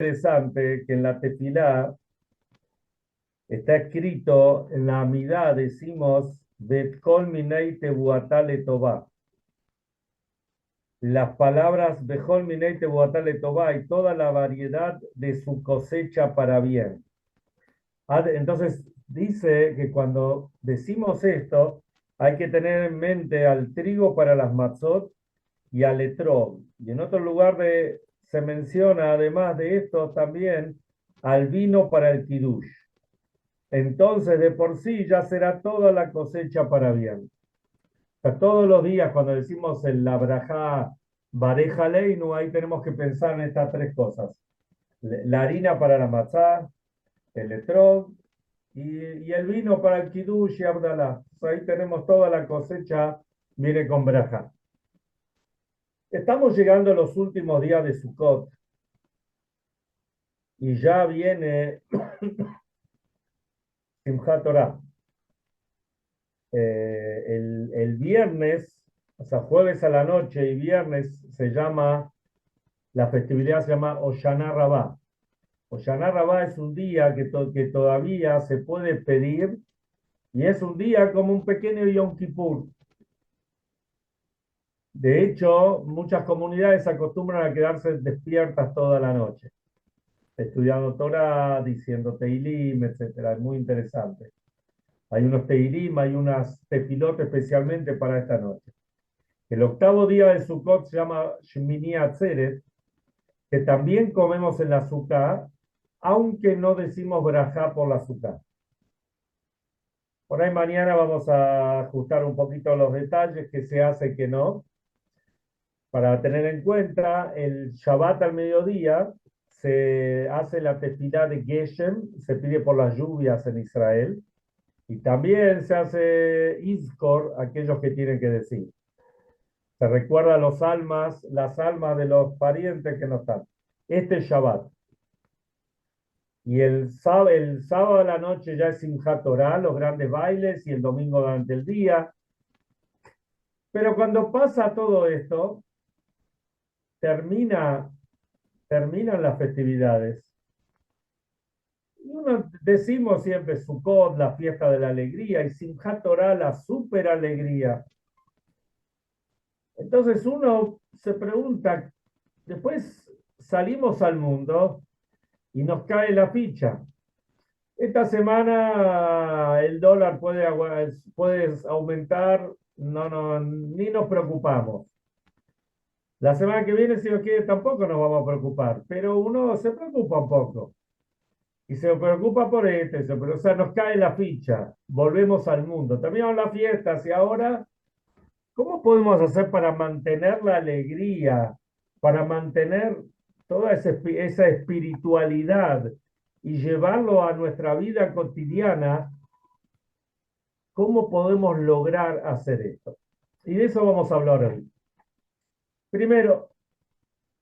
Interesante que en la tefilá está escrito en la Amidá, decimos, Bet kol minei tebuatá letová. Las palabras Bejol minei tebuatá letová y toda la variedad de su cosecha para bien. Entonces dice que cuando decimos esto, hay que tener en mente al trigo para las matzot y al etrog. Y en otro lugar se menciona, además de esto, también al vino para el kiddush. Entonces de por sí ya será toda la cosecha para bien. O sea, todos los días cuando decimos el la brajá bareja leinu, ahí tenemos que pensar en estas tres cosas. La harina para la matzá, el etrog y el vino para el kiddush y abdalá. Ahí tenemos toda la cosecha, viene con brajá. Estamos llegando a los últimos días de Sukkot y ya viene Simchat Torah. El viernes, o sea, jueves a la noche y viernes la festividad se llama Hoshana Rabbah. Hoshana Rabbah es un día que todavía se puede pedir y es un día como un pequeño Yom Kippur. De hecho, muchas comunidades acostumbran a quedarse despiertas toda la noche, estudiando Torah, diciendo Teilim, etcétera. Es muy interesante. Hay unos Teilim, hay unas tefilot especialmente para esta noche. El octavo día de Sukkot se llama Shmini Atzeret, que también comemos en la Sukkah, aunque no decimos brajá por la Sukkah. Por ahí mañana vamos a ajustar un poquito los detalles, que se hace, que no. Para tener en cuenta, el Shabbat al mediodía se hace la tefilá de Geshem, se pide por las lluvias en Israel, y también se hace Izkor, aquellos que tienen que decir. Se recuerda las almas de los parientes que no están. Este es Shabbat. Y el sábado a la noche ya es Simchat Torah, los grandes bailes, y el domingo durante el día. Pero cuando pasa todo esto, termina, terminan las festividades. Y decimos siempre Sukkot, la fiesta de la alegría, y Simchat Torah, la super alegría. Entonces uno se pregunta, después salimos al mundo y nos cae la ficha. Esta semana el dólar puede aumentar, ni nos preocupamos. La semana que viene, si Dios quiere, tampoco nos vamos a preocupar, pero uno se preocupa un poco. Y se preocupa por pero, o sea, nos cae la ficha, volvemos al mundo. Terminamos las fiestas y ahora, ¿cómo podemos hacer para mantener la alegría, para mantener toda esa espiritualidad y llevarlo a nuestra vida cotidiana? ¿Cómo podemos lograr hacer esto? Y de eso vamos a hablar hoy. Primero,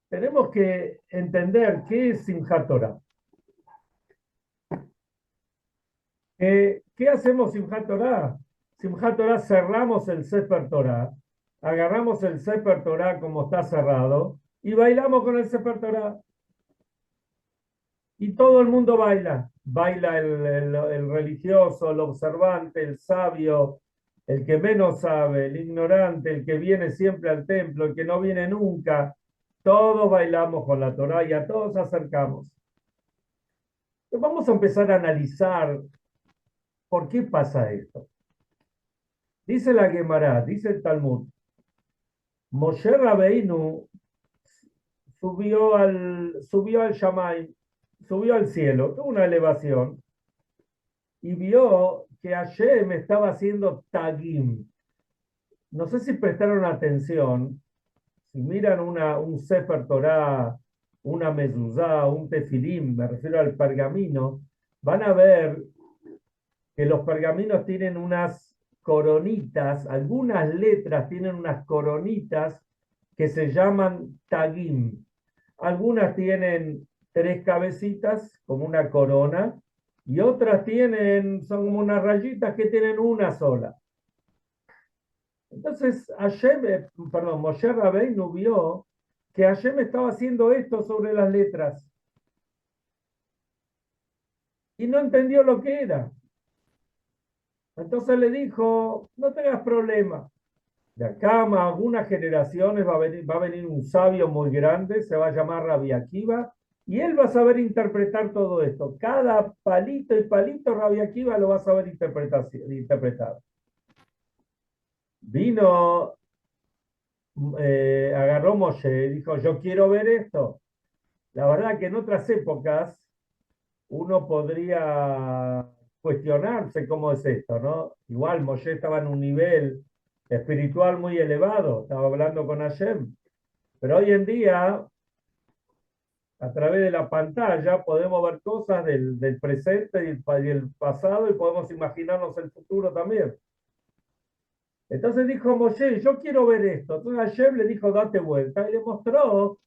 tenemos que entender qué es Simchat Torah. ¿Qué hacemos Simchat Torah? Simchat Torah, cerramos el Sefer Torah, agarramos el Sefer Torah como está cerrado y bailamos con el Sefer Torah. Y todo el mundo baila. Baila el religioso, el observante, el sabio, el que menos sabe, el ignorante, el que viene siempre al templo, el que no viene nunca. Todos bailamos con la Torah y a todos acercamos. Vamos a empezar a analizar por qué pasa esto. Dice la Gemara, dice el Talmud, Moshe Rabbeinu subió al Shamay, subió al cielo, tuvo una elevación, y vio que Hashem estaba haciendo tagim. No sé si prestaron atención, si miran un Sefer Torah, una mezuzá, un tefilim, me refiero al pergamino, van a ver que los pergaminos tienen unas coronitas, algunas letras tienen unas coronitas que se llaman tagim. Algunas tienen tres cabecitas, como una corona, y otras son como unas rayitas que tienen una sola. Entonces, Moshe Rabbeinu vio que Hashem estaba haciendo esto sobre las letras. y no entendió lo que era. Entonces le dijo, no tengas problema. De acá a algunas generaciones va a venir un sabio muy grande, se va a llamar Rabbi Akiva, y él va a saber interpretar todo esto. Cada palito y palito Rabbi Akiva lo va a saber interpretar. Vino, agarró Moshe y dijo, yo quiero ver esto. La verdad que en otras épocas uno podría cuestionarse cómo es esto, ¿no? Igual Moshe estaba en un nivel espiritual muy elevado, estaba hablando con Hashem, pero hoy en día, a través de la pantalla, podemos ver cosas del presente y el pasado y podemos imaginarnos el futuro también. Entonces dijo Moshe, yo quiero ver esto. Entonces Hashem le dijo, date vuelta, y le mostró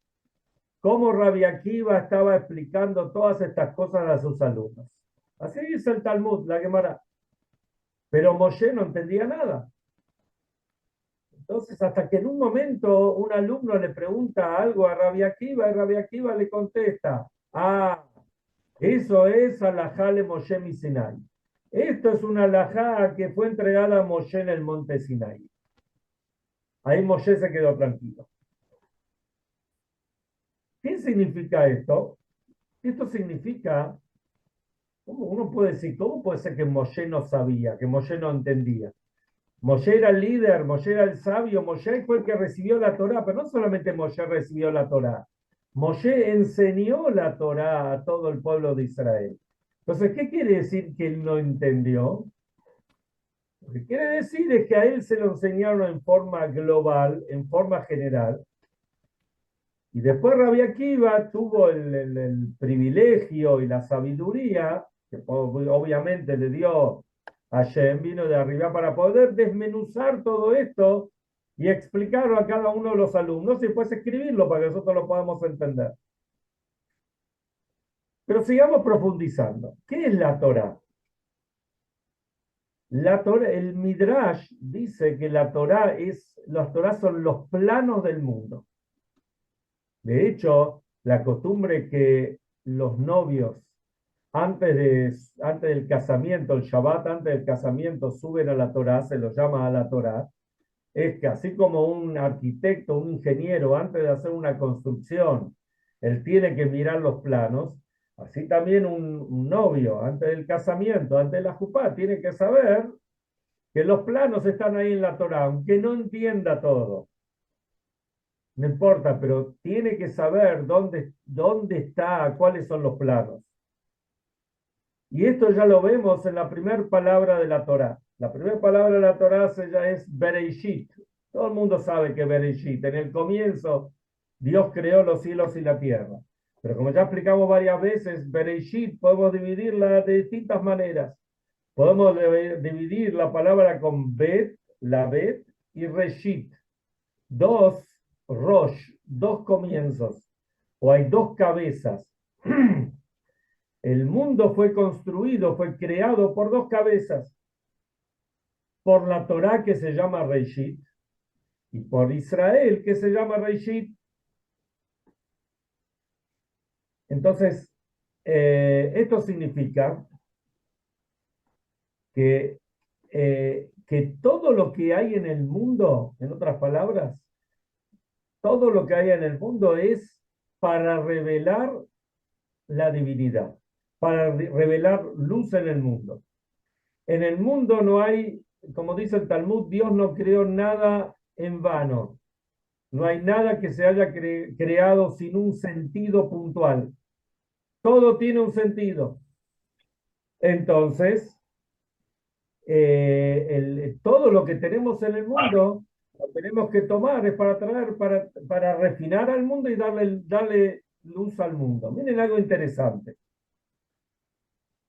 cómo Rabbi Akiva estaba explicando todas estas cosas a sus alumnos. Así dice el Talmud, la Gemara. Pero Moshe no entendía nada. Entonces, hasta que en un momento un alumno le pregunta algo a Rabbi Akiva y Rabbi Akiva le contesta, ah, eso es alajá le Moshe mi Sinai. Esto es una alajá que fue entregada a Moshe en el monte Sinai. Ahí Moshe se quedó tranquilo. ¿Qué significa esto? Esto significa, ¿cómo uno puede decir, cómo puede ser que Moshe no sabía, que Moshe no entendía? Moshe era el líder, Moshe era el sabio, Moshe fue el que recibió la Torá, pero no solamente Moshe recibió la Torá, Moshe enseñó la Torá a todo el pueblo de Israel. Entonces, ¿qué quiere decir que él no entendió? Lo que quiere decir es que a él se lo enseñaron en forma global, en forma general, y después Rabbi Akiva tuvo el privilegio y la sabiduría, que obviamente le dio a Hashem, vino de arriba para poder desmenuzar todo esto y explicarlo a cada uno de los alumnos y después escribirlo para que nosotros lo podamos entender. Pero sigamos profundizando. ¿Qué es la Torá? La Torá, el Midrash dice que las Torá son los planos del mundo. De hecho, la costumbre que los novios antes del casamiento, el Shabbat antes del casamiento, suben a la Torá, se lo llama a la Torá, es que así como un arquitecto, un ingeniero, antes de hacer una construcción, él tiene que mirar los planos, así también un novio, antes del casamiento, antes de la jupá, tiene que saber que los planos están ahí en la Torá, aunque no entienda todo. No importa, pero tiene que saber dónde está, cuáles son los planos. Y esto ya lo vemos en la primera palabra de la Torá. La primera palabra de la Torá ya es Bereshit. Todo el mundo sabe que Bereshit, en el comienzo, Dios creó los cielos y la tierra. Pero como ya explicamos varias veces, Bereshit podemos dividirla de distintas maneras. Podemos dividir la palabra con Bet, la Bet, y Reshit. Dos Rosh, dos comienzos. O hay dos cabezas. El mundo fue construido, fue creado por dos cabezas, por la Torá que se llama Reishit y por Israel que se llama Reishit. Entonces, esto significa que todo lo que hay en el mundo, en otras palabras, todo lo que hay en el mundo es para revelar la divinidad, para revelar luz en el mundo. En el mundo no hay, como dice el Talmud, Dios no creó nada en vano. No hay nada que se haya creado sin un sentido puntual. Todo tiene un sentido. Entonces, todo lo que tenemos en el mundo lo tenemos que tomar, es para traer, para refinar al mundo y darle luz al mundo. Miren algo interesante.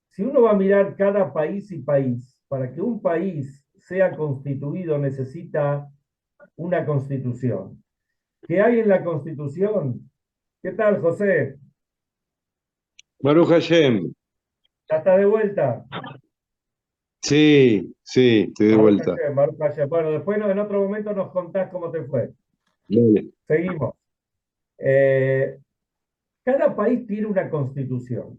Si uno va a mirar cada país y país, para que un país sea constituido necesita una constitución. ¿Qué hay en la constitución? ¿Qué tal, José? Baruch Hashem. ¿Ya está de vuelta? Sí, sí, estoy de Baruch vuelta. Hashem, Baruch Hashem. Bueno, después en otro momento nos contás cómo te fue. Dale. Seguimos. Cada país tiene una constitución.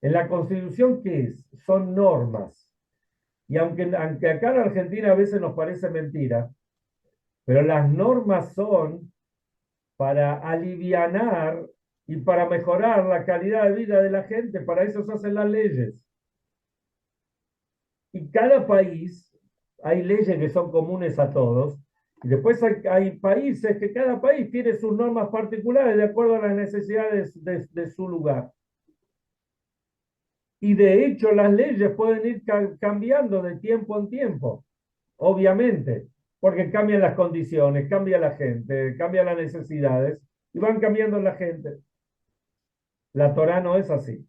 En la Constitución, ¿qué es? Son normas. Y aunque acá en Argentina a veces nos parece mentira, pero las normas son para alivianar y para mejorar la calidad de vida de la gente. Para eso se hacen las leyes. Y cada país, hay leyes que son comunes a todos, y después hay países que cada país tiene sus normas particulares de acuerdo a las necesidades de su lugar. Y de hecho las leyes pueden ir cambiando de tiempo en tiempo, obviamente, porque cambian las condiciones, cambia la gente, cambian las necesidades y van cambiando la gente. La Torá no es así.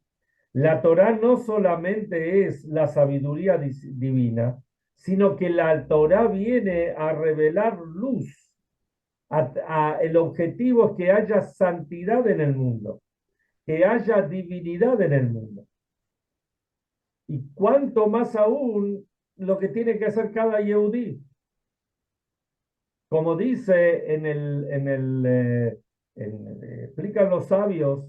La Torá no solamente es la sabiduría divina, sino que la Torá viene a revelar luz. El objetivo es que haya santidad en el mundo, que haya divinidad en el mundo. Y cuanto más aún lo que tiene que hacer cada Yehudí. Como dice explican los sabios,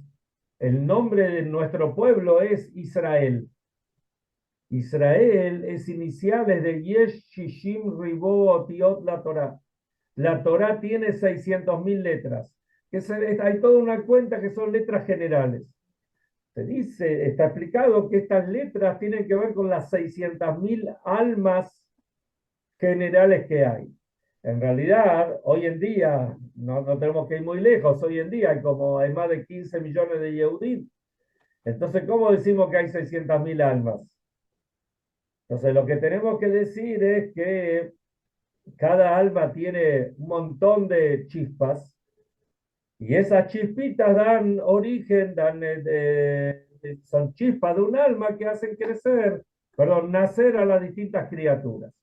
el nombre de nuestro pueblo es Israel. Israel es iniciales de Yesh Shishim Ribo Otiot la Torah. La Torah tiene 600.000 letras. Hay toda una cuenta que son letras generales. Se dice, está explicado que estas letras tienen que ver con las 600.000 almas generales que hay. En realidad, hoy en día, no tenemos que ir muy lejos, hoy en día hay más de 15 millones de Yehudim. Entonces, ¿cómo decimos que hay 600.000 almas? Entonces, lo que tenemos que decir es que cada alma tiene un montón de chispas y esas chispitas dan origen, son chispas de un alma que hacen nacer a las distintas criaturas.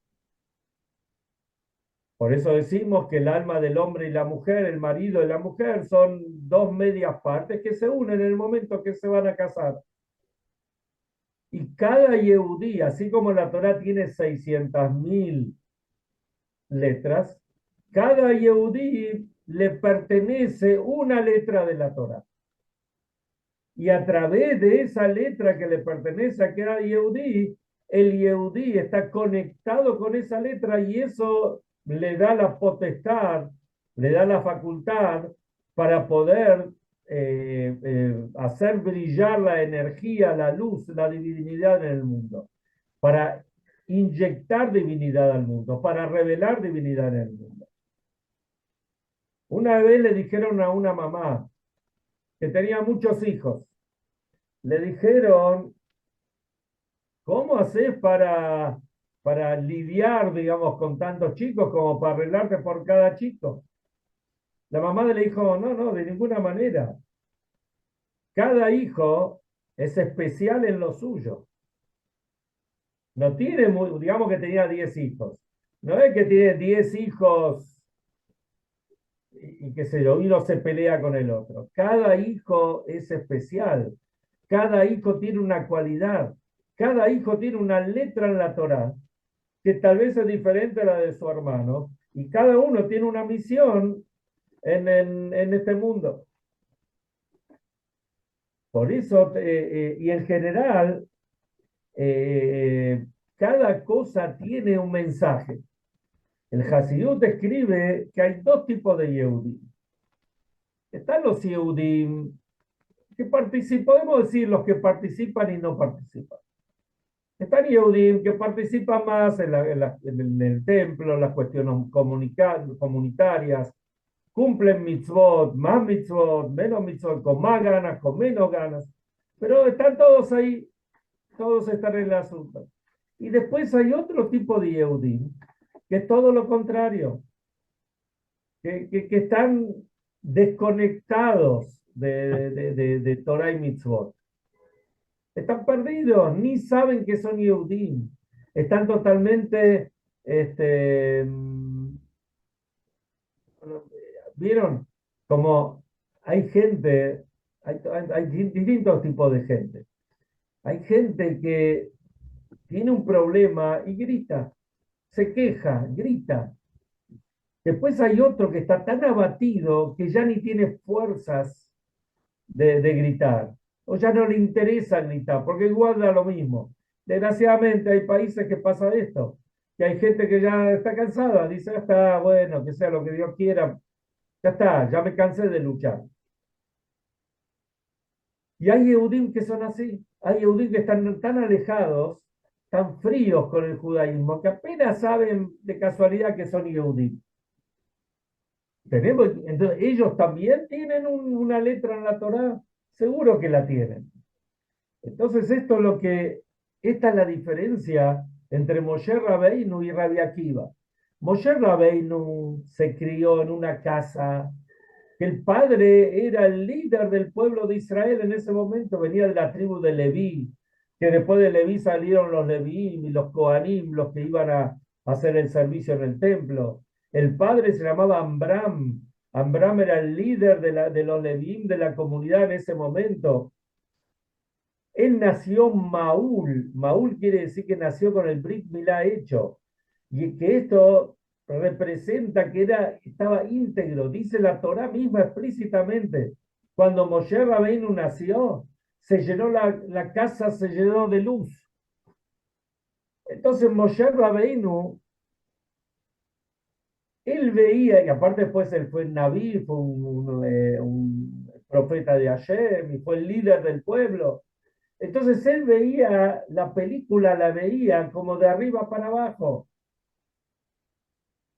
Por eso decimos que el alma del hombre y la mujer, el marido y la mujer, son dos medias partes que se unen en el momento que se van a casar. Y cada Yehudí, así como la Torá tiene 600.000 letras, cada Yehudí le pertenece una letra de la Torá. Y a través de esa letra que le pertenece a cada Yehudí, el Yehudí está conectado con esa letra y eso le da la potestad, le da la facultad para poder hacer brillar la energía, la luz, la divinidad en el mundo, para inyectar divinidad al mundo, para revelar divinidad en el mundo. Una vez le dijeron a una mamá que tenía muchos hijos, le dijeron, ¿cómo haces para lidiar, digamos, con tantos chicos como para arreglarte por cada chico? La mamá le dijo, no, de ninguna manera. Cada hijo es especial en lo suyo. No tiene, digamos que tenía 10 hijos. No es que tiene 10 hijos y que uno se pelea con el otro. Cada hijo es especial. Cada hijo tiene una cualidad. Cada hijo tiene una letra en la Torá que tal vez es diferente a la de su hermano. Y cada uno tiene una misión en este mundo. Por eso, y en general, cada cosa tiene un mensaje. El Hasidut escribe que hay dos tipos de Yehudim. Están los Yehudim que participan, podemos decir los que participan y no participan. Están Yehudim que participan más en el templo, en las cuestiones comunitarias, cumplen mitzvot, más mitzvot, menos mitzvot, con más ganas, con menos ganas, pero están todos ahí, todos están en el asunto. Y después hay otro tipo de Yehudim, que es todo lo contrario, que están desconectados de Torah y mitzvot. Están perdidos, ni saben que son Yehudim. Están totalmente, ¿vieron? Como hay gente, hay distintos tipos de gente. Hay gente que tiene un problema y grita, se queja, grita. Después hay otro que está tan abatido que ya ni tiene fuerzas de gritar. o ya no le interesa el Nitá, porque igual da lo mismo. Desgraciadamente hay países que pasa esto, que hay gente que ya está cansada, dice, "Ya está, bueno, que sea lo que Dios quiera, ya está, ya me cansé de luchar". Y hay Yehudim que son así, hay Yehudim que están tan alejados, tan fríos con el judaísmo, que apenas saben de casualidad que son Yehudim. Tenemos, entonces, ellos también tienen una letra en la Torá, seguro que la tienen. Entonces, esta es la diferencia entre Moshe Rabbeinu y Rabbi Akiva. Moshe Rabbeinu se crió en una casa que el padre era el líder del pueblo de Israel en ese momento, venía de la tribu de Leví, que después de Leví salieron los Leví y los Coanim, los que iban a hacer el servicio en el templo. El padre se llamaba Amram. Amram era el líder de los Leví de la comunidad en ese momento. Él nació Maúl. Maúl quiere decir que nació con el Brit Milá hecho. Y que esto representa que estaba íntegro. Dice la Torá misma explícitamente. Cuando Moshe Rabbeinu nació, la casa se llenó de luz. Entonces Moshe Rabbeinu, él veía, y aparte después él fue Naví, fue un profeta de Hashem, y fue el líder del pueblo. Entonces él veía la película, la veía como de arriba para abajo.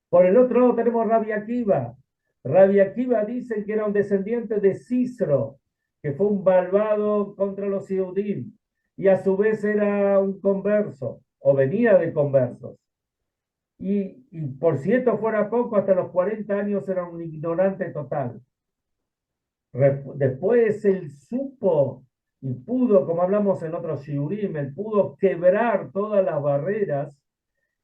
Por el otro lado tenemos Rabbi Akiva. Rabbi Akiva dice que era un descendiente de Cicro, que fue un malvado contra los Yehudim, y a su vez era un converso, o venía de conversos. Y por si esto fuera poco, hasta los 40 años era un ignorante total. Después él supo y pudo, como hablamos en otros shiurim, él pudo quebrar todas las barreras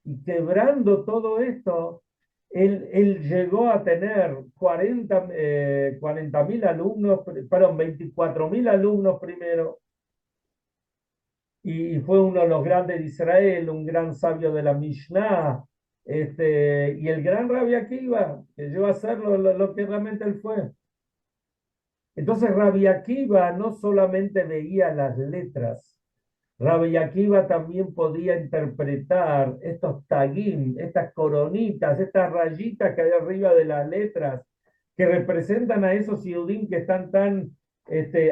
y quebrando todo esto, él llegó a tener 40.000 alumnos, perdón, 24.000 alumnos primero, y fue uno de los grandes de Israel, un gran sabio de la Mishnah, y el gran Rabbi Akiva, que llegó a ser lo que realmente él fue. Entonces Rabbi Akiva no solamente veía las letras, Rabbi Akiva también podía interpretar estos tagim, estas coronitas, estas rayitas que hay arriba de las letras, que representan a esos Yehudim que están tan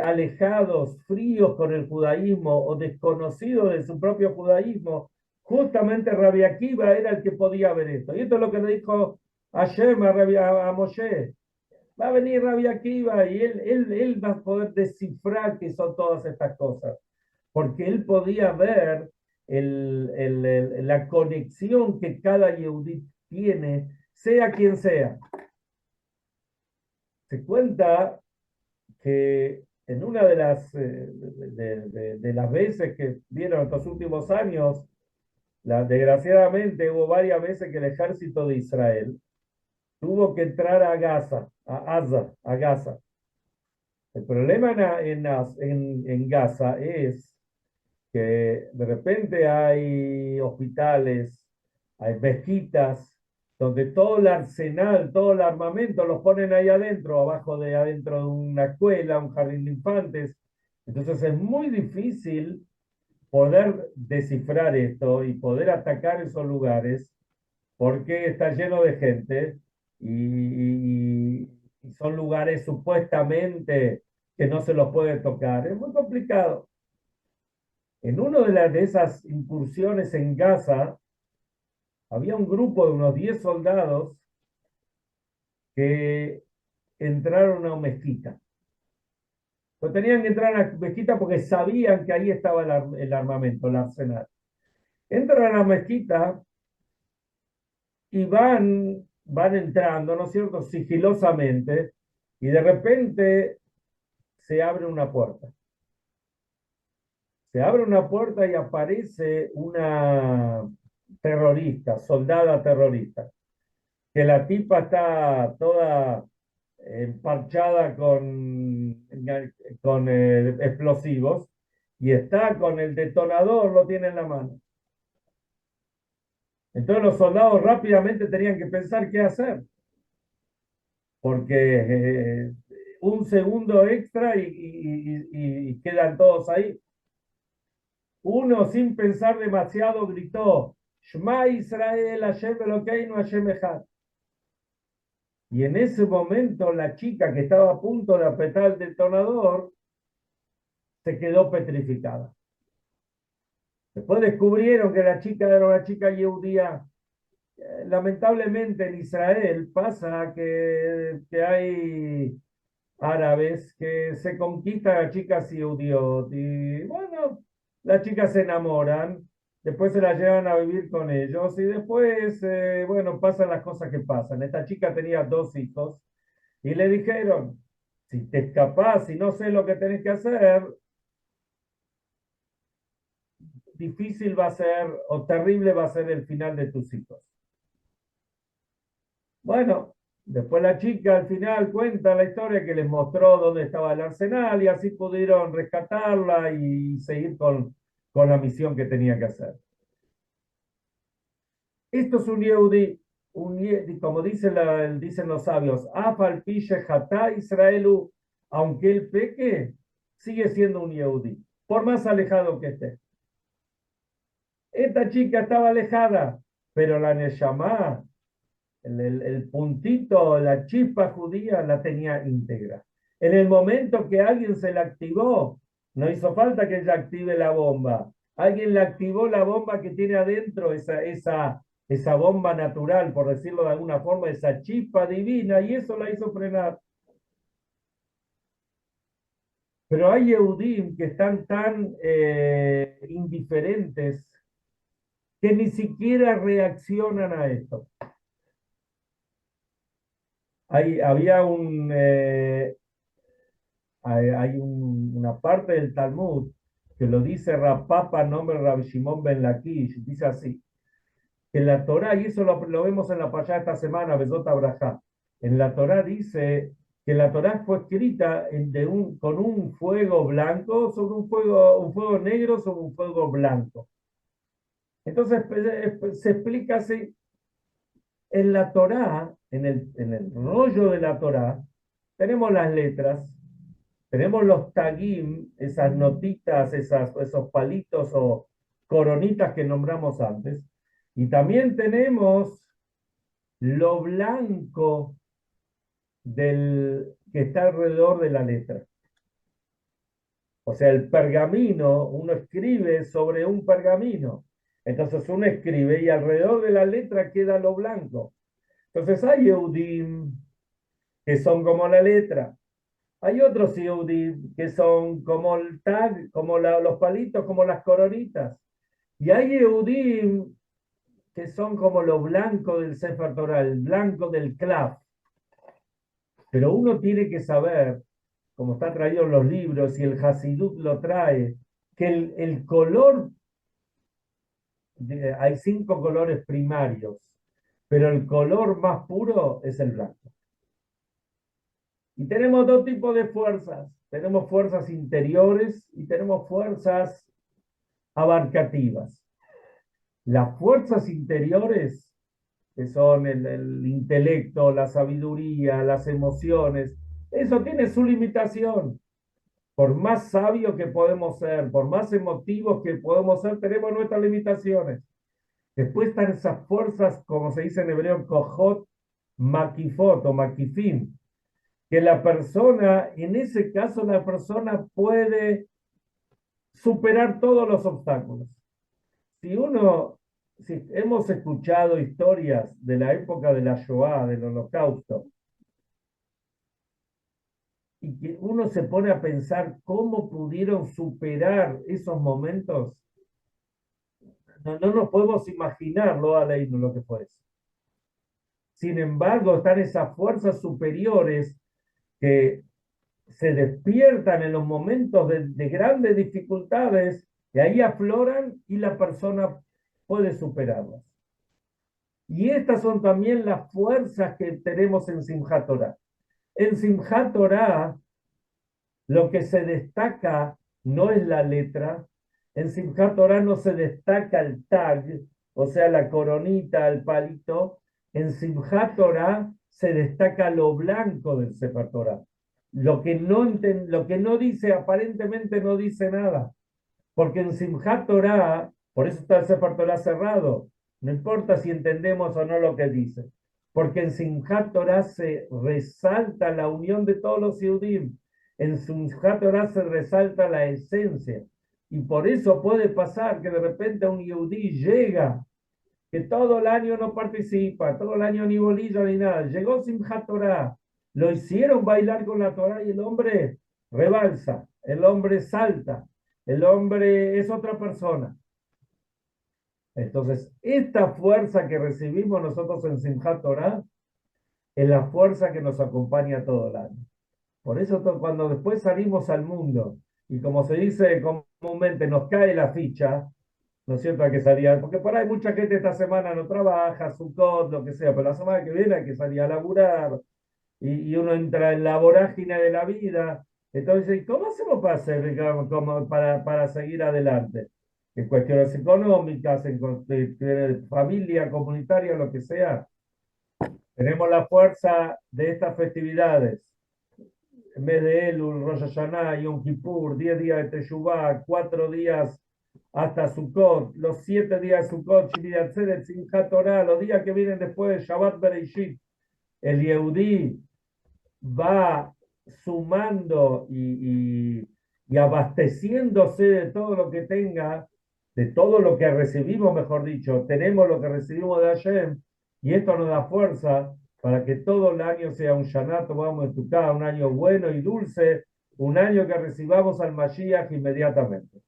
alejados, fríos con el judaísmo o desconocidos de su propio judaísmo. Justamente Rabbi Akiva era el que podía ver esto. Y esto es lo que le dijo Hashem a Moshe. Va a venir Rabbi Akiva y él va a poder descifrar qué son todas estas cosas, porque él podía ver la conexión que cada Yehudí tiene, sea quien sea. Se cuenta que en una de las veces que vieron estos últimos años, desgraciadamente hubo varias veces que el ejército de Israel tuvo que entrar a Gaza, a Gaza. El problema en Gaza es que de repente hay hospitales, hay mezquitas, donde todo el arsenal, todo el armamento los ponen ahí adentro, adentro de una escuela, un jardín de infantes. Entonces es muy difícil poder descifrar esto y poder atacar esos lugares porque está lleno de gente y son lugares supuestamente que no se los puede tocar. Es muy complicado. En una de esas incursiones en Gaza, había un grupo de unos 10 soldados que entraron a una mezquita. Pero tenían que entrar a la mezquita porque sabían que ahí estaba el armamento, el arsenal. Entran a la mezquita y van entrando, ¿no es cierto?, sigilosamente, y de repente se abre una puerta. Se abre una puerta y aparece una terrorista, soldada terrorista, que la tipa está toda parchada con explosivos y está con el detonador, lo tiene en la mano. Entonces los soldados rápidamente tenían que pensar qué hacer, porque un segundo extra y quedan todos ahí. Uno, sin pensar demasiado, gritó, Shema Israel, Hashem Elokeinu, Hashem Echad. Y en ese momento la chica que estaba a punto de apretar el detonador se quedó petrificada. Después descubrieron que la chica era una chica judía. Lamentablemente en Israel pasa que hay árabes que se conquistan a chicas judíos y bueno, las chicas se enamoran, después se las llevan a vivir con ellos y después, bueno, pasan las cosas que pasan. Esta chica tenía 2 hijos y le dijeron, si te escapás, si no sé lo que tenés que hacer, difícil va a ser o terrible va a ser el final de tus hijos. Bueno, después la chica al final cuenta la historia que les mostró dónde estaba el arsenal y así pudieron rescatarla y seguir con la misión que tenía que hacer. Esto es un Yehudi, como dicen los sabios, Afal Pishe Hatá Israelu, aunque él peque, sigue siendo un Yehudi, por más alejado que esté. Esta chica estaba alejada, pero la Neshama, el puntito, la chispa judía la tenía íntegra. En el momento que alguien se la activó, no hizo falta que ella active la bomba. Alguien le activó la bomba que tiene adentro, esa bomba natural, por decirlo de alguna forma, esa chispa divina, y eso la hizo frenar. Pero hay Yehudim que están tan indiferentes que ni siquiera reaccionan a esto. Había una parte del Talmud que lo dice Rapapa, nombre Rabbi Shimon ben Lakish, dice así, que la Torá, y eso lo vemos en la Pashá esta semana, Besot Abrahá, en la Torá dice que la Torá fue escrita con un fuego blanco sobre un fuego negro sobre un fuego blanco. Entonces se explica así, en la Torá, en el rollo de la Torá, tenemos las letras, tenemos los tagim, esas notitas, esos palitos o coronitas que nombramos antes, y también tenemos lo blanco que está alrededor de la letra. O sea, el pergamino, uno escribe sobre un pergamino. Entonces uno escribe y alrededor de la letra queda lo blanco. Entonces hay Yehudim que son como la letra. Hay otros Yehudim que son como el tag, como los palitos, como las coronitas. Y hay Yehudim que son como lo blanco del Sefer Torah, el blanco del Clav. Pero uno tiene que saber, como está traído en los libros y el Hasidut lo trae, que el color, hay 5 colores primarios, pero el color más puro es el blanco. Y tenemos 2 tipos de fuerzas. Tenemos fuerzas interiores y tenemos fuerzas abarcativas. Las fuerzas interiores, que son el intelecto, la sabiduría, las emociones, eso tiene su limitación. Por más sabios que podemos ser, por más emotivos que podemos ser, tenemos nuestras limitaciones. Después están esas fuerzas, como se dice en hebreo, kohot, makifot o makifim, que la persona, en ese caso, la persona puede superar todos los obstáculos. Si hemos escuchado historias de la época de la Shoah, del Holocausto, y que uno se pone a pensar cómo pudieron superar esos momentos, no nos podemos imaginar lo que fue eso. Sin embargo, están esas fuerzas superiores que se despiertan en los momentos de grandes dificultades y ahí afloran y la persona puede superarlas. Y estas son también las fuerzas que tenemos en Simchat Torah. En Simchat Torah, lo que se destaca no es la letra. En Simchat Torah no se destaca el tag, o sea, la coronita, el palito. En Simchat Torah se destaca lo blanco del Sefer Torah. lo que no dice, aparentemente no dice nada. Porque en Simchat Torah, por eso está el Sefer Torah cerrado, no importa si entendemos o no lo que dice, porque en Simchat Torah se resalta la unión de todos los Yehudim, en Simchat Torah se resalta la esencia, y por eso puede pasar que de repente un Yehudí llega, que todo el año no participa, todo el año ni bolilla ni nada, llegó Simchat Torah, lo hicieron bailar con la Torah y el hombre rebalsa, el hombre salta, el hombre es otra persona. Entonces, esta fuerza que recibimos nosotros en Simchat Torah es la fuerza que nos acompaña todo el año. Por eso cuando después salimos al mundo y como se dice comúnmente, nos cae la ficha, ¿no es cierto? Hay que salir, porque por ahí mucha gente esta semana no trabaja, Sukkot, lo que sea, pero la semana que viene hay que salir a laburar y uno entra en la vorágine de la vida. Entonces, ¿cómo hacemos para hacer, digamos, para seguir adelante? En cuestiones económicas, en familia, comunitaria, lo que sea. Tenemos la fuerza de estas festividades. En vez de Elul, Rosh Hashanah, Yom Kippur, 10 días de Teshuvah, 4 días hasta Sukkot, los 7 días de Sukkot, Shmini Atzeret, Simchat Torah, los días que vienen después de Shabbat Bereishit, el Yehudí va sumando y abasteciéndose de todo lo que tenga, de todo lo que recibimos, mejor dicho, tenemos lo que recibimos de Hashem, y esto nos da fuerza para que todo el año sea un Shanato, vamos a estudiar, un año bueno y dulce, un año que recibamos al Mashiach inmediatamente.